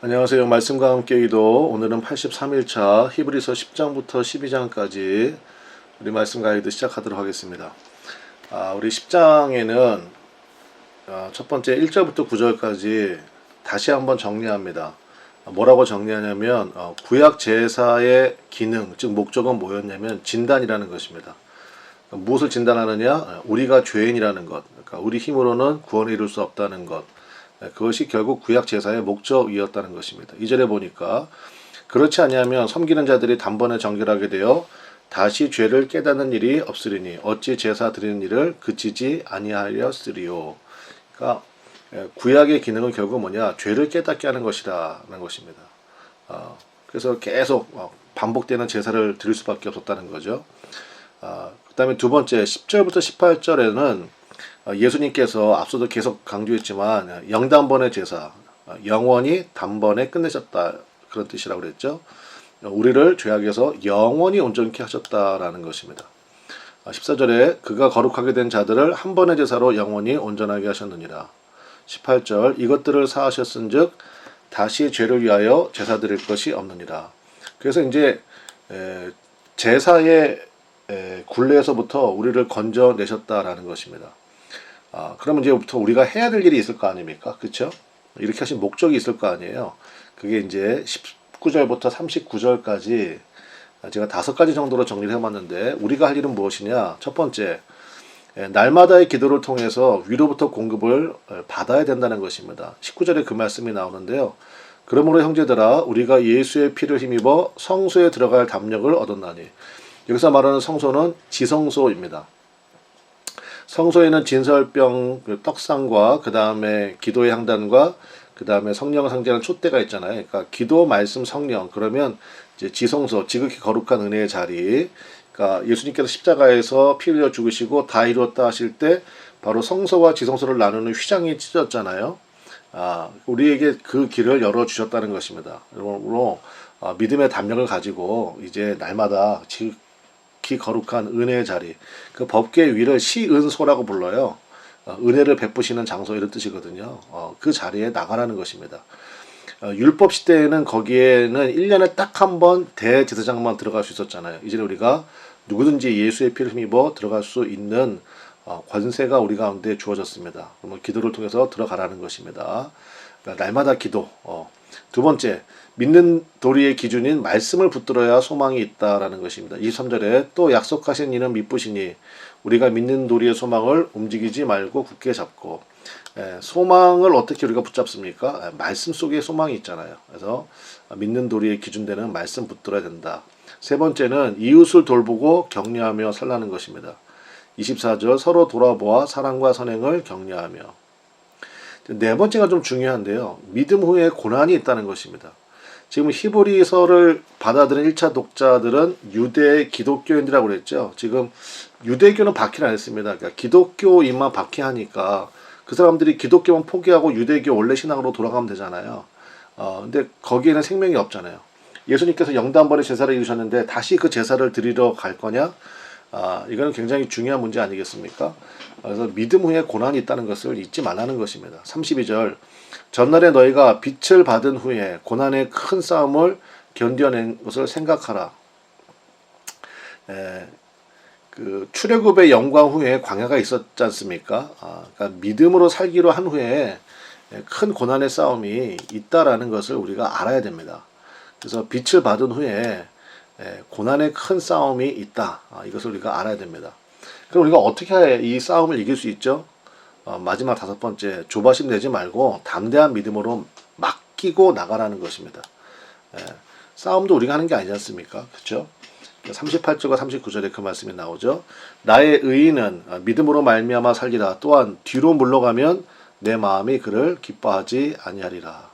안녕하세요. 말씀과 함께 기도. 오늘은 83일차 히브리서 10장부터 12장까지 우리 말씀 가이드 시작하도록 하겠습니다. 우리 10장에는 첫 번째 1절부터 9절까지 다시 한번 정리합니다. 뭐라고 정리하냐면 구약 제사의 기능, 즉 목적은 뭐였냐면 진단이라는 것입니다. 무엇을 진단하느냐? 우리가 죄인이라는 것, 그러니까 우리 힘으로는 구원에 이룰 수 없다는 것, 그것이 결국 구약 제사의 목적이었다는 것입니다. 2절에 보니까 그렇지 아니하면 섬기는 자들이 단번에 정결하게 되어 다시 죄를 깨닫는 일이 없으리니 어찌 제사 드리는 일을 그치지 아니하였으리요. 그러니까 구약의 기능은 결국 뭐냐? 죄를 깨닫게 하는 것이라는 것입니다. 그래서 계속 반복되는 제사를 드릴 수밖에 없었다는 거죠. 그 다음에 두 번째 10절부터 18절에는 예수님께서 앞서도 계속 강조했지만 영단번의 제사, 영원히 단번에 끝내셨다, 그런 뜻이라고 그랬죠. 우리를 죄악에서 영원히 온전케 하셨다라는 것입니다. 14절에 그가 거룩하게 된 자들을 한 번의 제사로 영원히 온전하게 하셨느니라. 18절 이것들을 사하셨은즉 다시 죄를 위하여 제사 드릴 것이 없느니라. 그래서 이제 제사의 굴레에서부터 우리를 건져내셨다라는 것입니다. 그러면 이제부터 우리가 해야 될 일이 있을 거 아닙니까? 그렇죠? 이렇게 하신 목적이 있을 거 아니에요. 그게 이제 19절부터 39절까지 제가 5가지 정도로 정리를 해봤는데, 우리가 할 일은 무엇이냐? 첫 번째, 날마다의 기도를 통해서 위로부터 공급을 받아야 된다는 것입니다. 19절에 그 말씀이 나오는데요. 그러므로 형제들아 우리가 예수의 피를 힘입어 성소에 들어갈 담력을 얻었나니, 여기서 말하는 성소는 지성소입니다. 성소에는 진설병, 떡상과 그 다음에 기도의 향단과 그 다음에 성령을 상징하는 촛대가 있잖아요. 그러니까 기도, 말씀, 성령, 그러면 이제 지성소, 지극히 거룩한 은혜의 자리. 그러니까 예수님께서 십자가에서 피 흘려 죽으시고 다 이루었다 하실 때 바로 성소와 지성소를 나누는 휘장이 찢어졌잖아요. 우리에게 그 길을 열어 주셨다는 것입니다. 그러므로 믿음의 담력을 가지고 이제 날마다 지극히 거룩한 은혜의 자리, 그 법궤 위를 시은소라고 불러요. 은혜를 베푸시는 장소, 이런 뜻이거든요. 그 자리에 나가라는 것입니다. 율법 시대에는 거기에는 1년에 딱 한 번 대제사장만 들어갈 수 있었잖아요. 이제 우리가 누구든지 예수의 피를 힘입어 들어갈 수 있는 권세가 우리 가운데 주어졌습니다. 그러면 기도를 통해서 들어가라는 것입니다. 그러니까 날마다 기도. 두 번째, 믿는 도리의 기준인 말씀을 붙들어야 소망이 있다라는 것입니다. 23절에 또 약속하신 이는 미쁘시니 우리가 믿는 도리의 소망을 움직이지 말고 굳게 잡고. 소망을 어떻게 우리가 붙잡습니까? 말씀 속에 소망이 있잖아요. 그래서 믿는 도리의 기준되는 말씀 붙들어야 된다. 세 번째는 이웃을 돌보고 격려하며 살라는 것입니다. 24절 서로 돌아보아 사랑과 선행을 격려하며. 네 번째가 좀 중요한데요. 믿음 후에 고난이 있다는 것입니다. 지금 히브리서를 받아들인 1차 독자들은 유대 기독교인들이라고 그랬죠. 지금 유대교는 박해를 안 했습니다. 그러니까 기독교인만 박해하니까 그 사람들이 기독교만 포기하고 유대교 원래 신앙으로 돌아가면 되잖아요. 근데 거기에는 생명이 없잖아요. 예수님께서 영단번의 제사를 이루셨는데 다시 그 제사를 드리러 갈 거냐? 이거는 굉장히 중요한 문제 아니겠습니까? 그래서 믿음 후에 고난이 있다는 것을 잊지 말라는 것입니다. 32절 전날에 너희가 빛을 받은 후에 고난의 큰 싸움을 견뎌낸 것을 생각하라. 그 출애굽의 영광 후에 광야가 있었지 않습니까? 그러니까 믿음으로 살기로 한 후에 큰 고난의 싸움이 있다라는 것을 우리가 알아야 됩니다. 그래서 빛을 받은 후에 고난의 큰 싸움이 있다. 이것을 우리가 알아야 됩니다. 그럼 우리가 어떻게 이 싸움을 이길 수 있죠? 마지막 5번째, 조바심 내지 말고 담대한 믿음으로 맡기고 나가라는 것입니다. 싸움도 우리가 하는 게 아니지 않습니까? 그렇죠? 38절과 39절에 그 말씀이 나오죠. 나의 의인은 믿음으로 말미암아 살리라. 또한 뒤로 물러가면 내 마음이 그를 기뻐하지 아니하리라.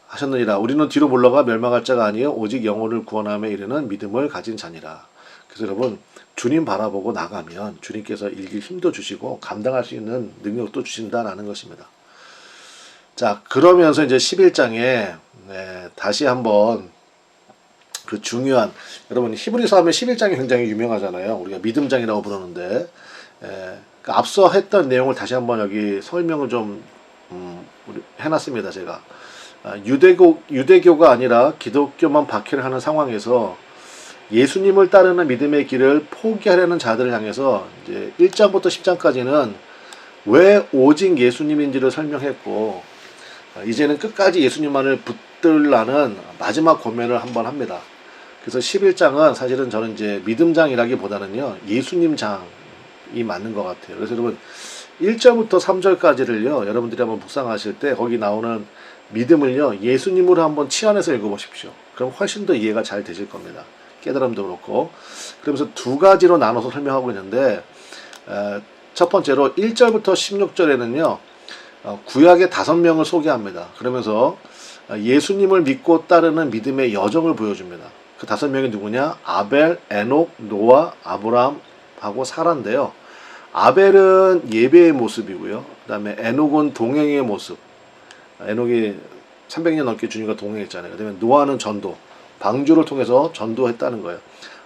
하셨느니라. 우리는 뒤로 물러가 멸망할 자가 아니요 오직 영혼을 구원함에 이르는 믿음을 가진 자니라. 그래서 여러분, 주님 바라보고 나가면 주님께서 이길 힘도 주시고 감당할 수 있는 능력도 주신다라는 것입니다. 자, 그러면서 이제 11장에 다시 한번 그 중요한, 여러분 히브리서 하면 11장이 굉장히 유명하잖아요. 우리가 믿음장이라고 부르는데, 앞서 했던 내용을 다시 한번 여기 설명을 좀 해놨습니다. 제가 유대교가 아니라 기독교만 박해를 하는 상황에서 예수님을 따르는 믿음의 길을 포기하려는 자들을 향해서 이제 1장부터 10장까지는 왜 오직 예수님인지를 설명했고, 이제는 끝까지 예수님만을 붙들라는 마지막 고면을 한번 합니다. 그래서 11장은 사실은 저는 이제 믿음장이라기보다는요, 예수님장이 맞는 것 같아요. 그래서 여러분 1절부터 3절까지를요, 여러분들이 한번 묵상하실 때 거기 나오는 믿음을요, 예수님으로 한번 치환해서 읽어보십시오. 그럼 훨씬 더 이해가 잘 되실 겁니다. 깨달음도 그렇고. 그러면서 두 가지로 나눠서 설명하고 있는데, 첫 번째로 1절부터 16절에는요, 구약의 5명을 소개합니다. 그러면서 예수님을 믿고 따르는 믿음의 여정을 보여줍니다. 그 5명이 누구냐? 아벨, 에녹, 노아, 아브라함하고 사라인데요. 아벨은 예배의 모습이고요. 그 다음에 에녹은 동행의 모습. 에녹이 300년 넘게 주님과 동행했잖아요. 그 다음에 노아는 전도, 방주를 통해서 전도했다는 거예요.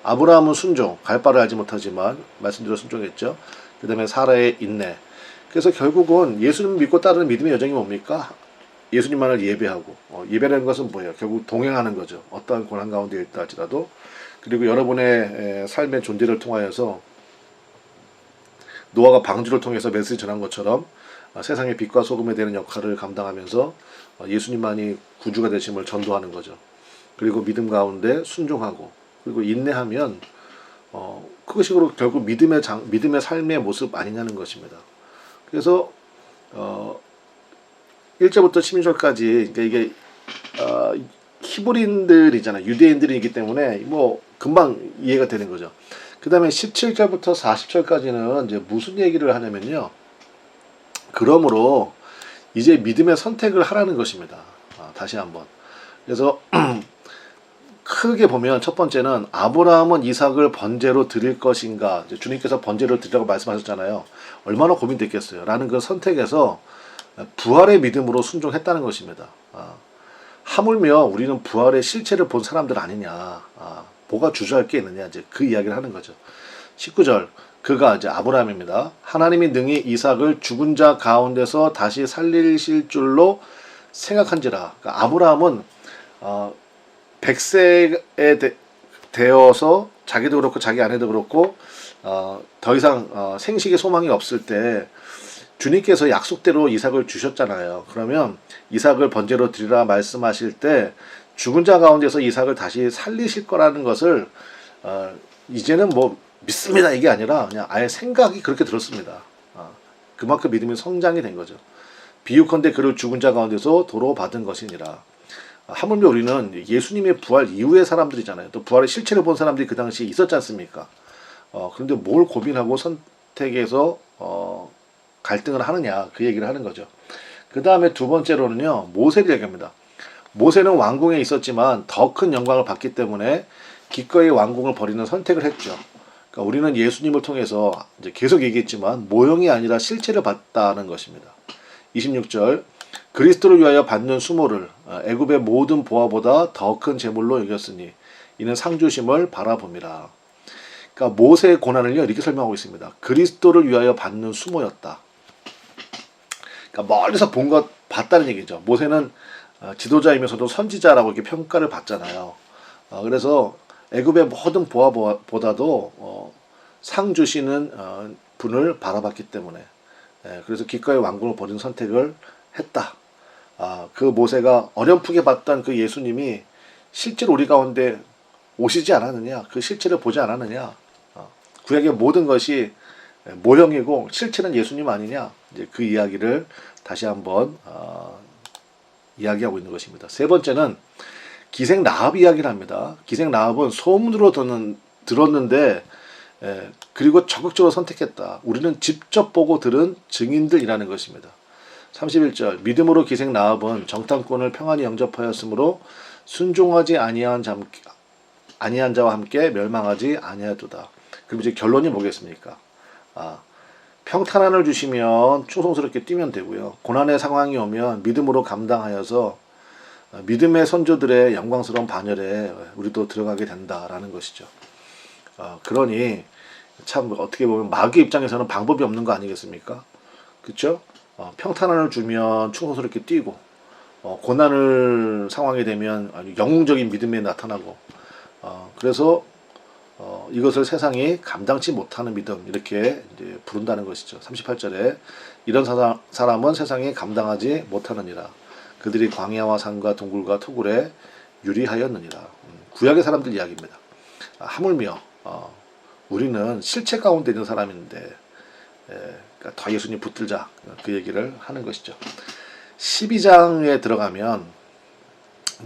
아브라함은 순종, 갈 바를 알지 못하지만 말씀대로 순종했죠. 그 다음에 사라의 인내. 그래서 결국은 예수님 믿고 따르는 믿음의 여정이 뭡니까? 예수님만을 예배하고, 예배라는 것은 뭐예요? 결국 동행하는 거죠. 어떠한 고난 가운데 있다 할지라도. 그리고 여러분의 삶의 존재를 통하여서 노아가 방주를 통해서 메시지 전한 것처럼 세상의 빛과 소금이 되는 역할을 감당하면서 예수님만이 구주가 되심을 전도하는 거죠. 그리고 믿음 가운데 순종하고, 그리고 인내하면 그것이 결국 믿음의 삶의 모습 아니냐는 것입니다. 그래서 1절부터 16절까지, 그러니까 이게 히브리인들이잖아요. 유대인들이기 때문에 뭐 금방 이해가 되는 거죠. 그 다음에 17절부터 40절까지는 이제 무슨 얘기를 하냐면요, 그러므로 이제 믿음의 선택을 하라는 것입니다. 다시 한번. 그래서 크게 보면 첫 번째는 아브라함은 이삭을 번제로 드릴 것인가, 주님께서 번제로 드리라고 말씀하셨잖아요. 얼마나 고민됐겠어요. 라는 그 선택에서 부활의 믿음으로 순종했다는 것입니다. 하물며 우리는 부활의 실체를 본 사람들 아니냐, 뭐가 주저할 게 있느냐, 이제 그 이야기를 하는 거죠. 19절, 그가 이제 아브라함입니다. 하나님이 능히 이삭을 죽은 자 가운데서 다시 살리실 줄로 생각한지라. 그러니까 아브라함은 100세에 되어서 자기도 그렇고 자기 아내도 그렇고 더 이상 생식의 소망이 없을 때 주님께서 약속대로 이삭을 주셨잖아요. 그러면 이삭을 번제로 드리라 말씀하실 때 죽은 자 가운데서 이삭을 다시 살리실 거라는 것을 이제는 뭐 믿습니다 이게 아니라 그냥 아예 생각이 그렇게 들었습니다. 그만큼 믿음이 성장이 된 거죠. 비유컨대 그를 죽은 자 가운데서 도로 받은 것이니라. 하물며 우리는 예수님의 부활 이후의 사람들이잖아요. 또 부활의 실체를 본 사람들이 그 당시에 있었지 않습니까? 그런데 뭘 고민하고 선택해서 갈등을 하느냐, 그 얘기를 하는 거죠. 그 다음에 두 번째로는요, 모세를 얘기합니다. 모세는 왕궁에 있었지만 더 큰 영광을 받기 때문에 기꺼이 왕궁을 버리는 선택을 했죠. 그러니까 우리는 예수님을 통해서 이제 계속 얘기했지만 모형이 아니라 실체를 봤다는 것입니다. 26절, 그리스도를 위하여 받는 수모를 애굽의 모든 보화보다 더 큰 재물로 여겼으니 이는 상주심을 바라봅니다. 그러니까 모세의 고난을요, 이렇게 설명하고 있습니다. 그리스도를 위하여 받는 수모였다. 그러니까 멀리서 봤다는 얘기죠. 모세는 지도자이면서도 선지자라고 이렇게 평가를 받잖아요. 그래서 애굽의 모든 보화보다도 상 주시는 분을 바라봤기 때문에, 그래서 기꺼이 왕궁을 버리는 선택을 했다. 그 모세가 어렴풋이 봤던 그 예수님이 실제로 우리 가운데 오시지 않았느냐, 그 실체를 보지 않았느냐, 구약의 모든 것이 모형이고 실체는 예수님 아니냐, 이제 그 이야기를 다시 한번 이야기하고 있는 것입니다. 세 번째는 기생 라합 이야기를 합니다. 기생 라합은 소문으로 들었는데 그리고 적극적으로 선택했다. 우리는 직접 보고 들은 증인들이라는 것입니다. 31절, 믿음으로 기생 라합은 정탐꾼을 평안히 영접하였으므로 순종하지 아니한 자와 함께 멸망하지 아니하도다. 그럼 이제 결론이 뭐겠습니까? 평탄함을 주시면 충성스럽게 뛰면 되고요. 고난의 상황이 오면 믿음으로 감당하여서 믿음의 선조들의 영광스러운 반열에 우리도 들어가게 된다라는 것이죠. 그러니 참 어떻게 보면 마귀 입장에서는 방법이 없는 거 아니겠습니까? 그렇죠? 평탄을 주면 충성스럽게 뛰고 고난을 상황이 되면 아주 영웅적인 믿음에 나타나고 그래서 이것을 세상이 감당치 못하는 믿음 이렇게 이제 부른다는 것이죠. 38절에 이런 사람은 세상이 감당하지 못하느니라. 그들이 광야와 산과 동굴과 토굴에 유리하였느니라. 구약의 사람들 이야기입니다. 하물며 우리는 실체 가운데 있는 사람인데 그러니까 더 예수님 붙들자 그 얘기를 하는 것이죠. 12장에 들어가면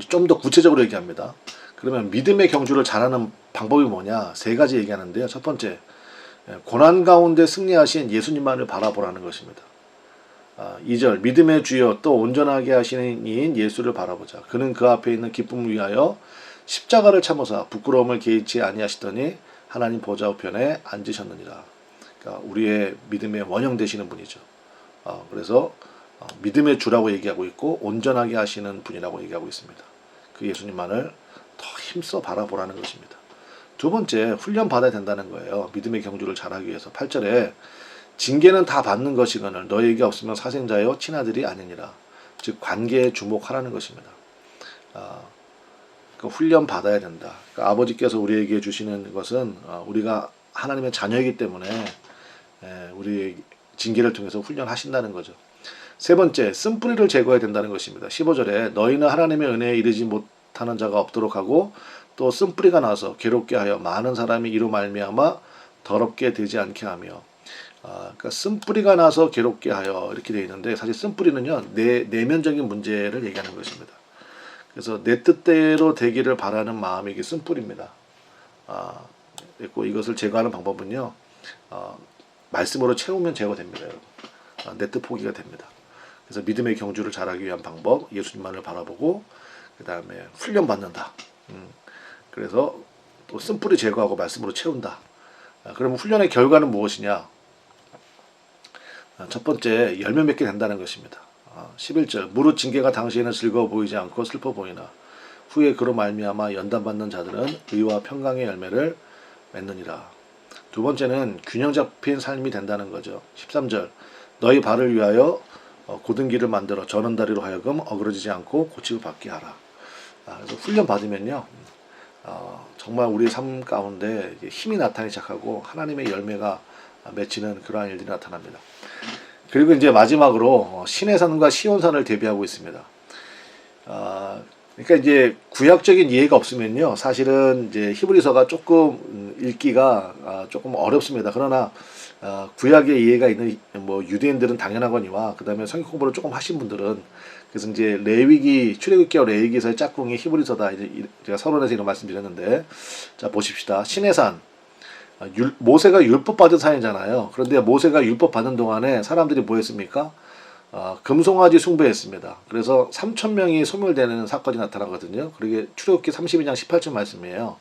좀 더 구체적으로 얘기합니다. 그러면 믿음의 경주를 잘하는 방법이 뭐냐? 세 가지 얘기하는데요. 첫 번째, 고난 가운데 승리하신 예수님만을 바라보라는 것입니다. 2절, 믿음의 주여 또 온전하게 하시는 이인 예수를 바라보자. 그는 그 앞에 있는 기쁨을 위하여 십자가를 참으사 부끄러움을 개의치 아니하시더니 하나님 보좌 우편에 앉으셨느니라. 그러니까 우리의 믿음의 원형 되시는 분이죠. 그래서 믿음의 주라고 얘기하고 있고 온전하게 하시는 분이라고 얘기하고 있습니다. 그 예수님만을 더 힘써 바라보라는 것입니다. 두 번째, 훈련 받아야 된다는 거예요. 믿음의 경주를 잘하기 위해서. 8절에 징계는 다 받는 것이거늘 너에게 없으면 사생자여 친아들이 아니니라. 즉 관계에 주목하라는 것입니다. 그 훈련 받아야 된다. 그러니까 아버지께서 우리에게 주시는 것은 우리가 하나님의 자녀이기 때문에 우리 징계를 통해서 훈련하신다는 거죠. 세 번째, 쓴뿌리를 제거해야 된다는 것입니다. 15절에 너희는 하나님의 은혜에 이르지 못하는 자가 없도록 하고 또 쓴뿌리가 나서 괴롭게 하여 많은 사람이 이로 말미암아 더럽게 되지 않게 하며 그러니까 쓴뿌리가 나서 괴롭게 하여 이렇게 되어 있는데 사실 쓴뿌리는요 내면적인 문제를 얘기하는 것입니다. 그래서 내 뜻대로 되기를 바라는 마음이 이게 쓴뿌리입니다. 그리고 이것을 제거하는 방법은요 말씀으로 채우면 제거됩니다. 여러분. 내 뜻 포기가 됩니다. 그래서 믿음의 경주를 잘하기 위한 방법 예수님만을 바라보고 그 다음에 훈련 받는다. 그래서 또 쓴뿌리 제거하고 말씀으로 채운다. 그러면 훈련의 결과는 무엇이냐? 첫 번째 열매 맺게 된다는 것입니다. 11절 무릇 징계가 당시에는 즐거워 보이지 않고 슬퍼 보이나 후에 그로 말미암아 연단받는 자들은 의와 평강의 열매를 맺느니라. 두 번째는 균형 잡힌 삶이 된다는 거죠. 13절 너희 발을 위하여 곧은 길을 만들어 저는 다리로 하여금 어그러지지 않고 고침을 받게 하라. 그래서 훈련 받으면요 정말 우리 삶 가운데 힘이 나타나기 시작하고 하나님의 열매가 맺히는 그러한 일들이 나타납니다. 그리고 이제 마지막으로 시내산과 시온산을 대비하고 있습니다. 그러니까 이제 구약적인 이해가 없으면요 사실은 이제 히브리서가 조금 읽기가 조금 어렵습니다. 그러나 구약의 이해가 있는 뭐 유대인들은 당연하거니와 그 다음에 성경 공부를 조금 하신 분들은 그래서 이제 레위기 출애굽기와 레위기서의 짝꿍이 히브리서다. 이제 제가 서론에서 이런 말씀드렸는데 자 보십시다. 시내산 모세가 율법 받은 산이잖아요. 그런데 모세가 율법 받은 동안에 사람들이 뭐 했습니까? 금송아지 숭배했습니다. 그래서 3,000명이 소멸되는 사건이 나타나거든요. 그게 출애굽기 32장 18절 말씀이에요.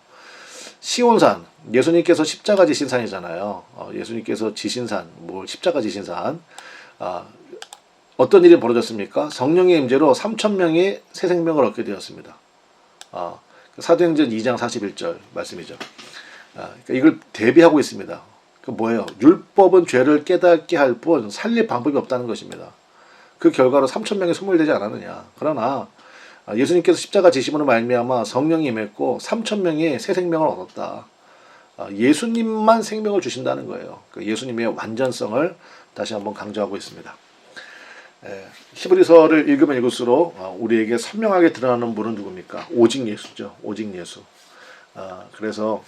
시온산, 예수님께서 십자가 지신 산이잖아요. 예수님께서 지신 산, 십자가 지신 산. 어떤 일이 벌어졌습니까? 성령의 임재로 3,000명이 새 생명을 얻게 되었습니다. 사도행전 2장 41절 말씀이죠. 그러니까 이걸 대비하고 있습니다. 그 뭐예요? 율법은 죄를 깨닫게 할 뿐 살릴 방법이 없다는 것입니다. 그 결과로 3,000명이 소멸되지 않았느냐. 그러나 예수님께서 십자가 지심으로 말미암아 성령이 임했고 3,000명이 새 생명을 얻었다. 예수님만 생명을 주신다는 거예요. 그 예수님의 완전성을 다시 한번 강조하고 있습니다. 히브리서를 읽으면 읽을수록 우리에게 선명하게 드러나는 분은 누굽니까? 오직 예수죠. 오직 예수. 그래서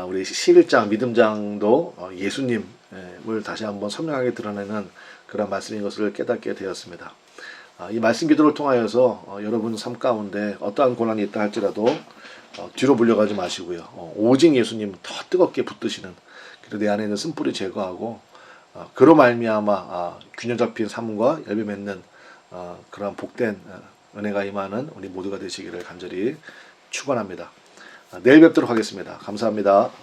우리 11장 믿음장도 예수님을 다시 한번 선명하게 드러내는 그런 말씀인 것을 깨닫게 되었습니다. 이 말씀 기도를 통하여서 여러분 삶 가운데 어떠한 고난이 있다 할지라도 뒤로 물러가지 마시고요. 오직 예수님 더 뜨겁게 붙드시는 그리고 내 안에 있는 쓴뿌리 제거하고 그로 말미암아 균형 잡힌 삶과 열매 맺는 그러한 복된 은혜가 임하는 우리 모두가 되시기를 간절히 축원합니다. 내일 뵙도록 하겠습니다. 감사합니다.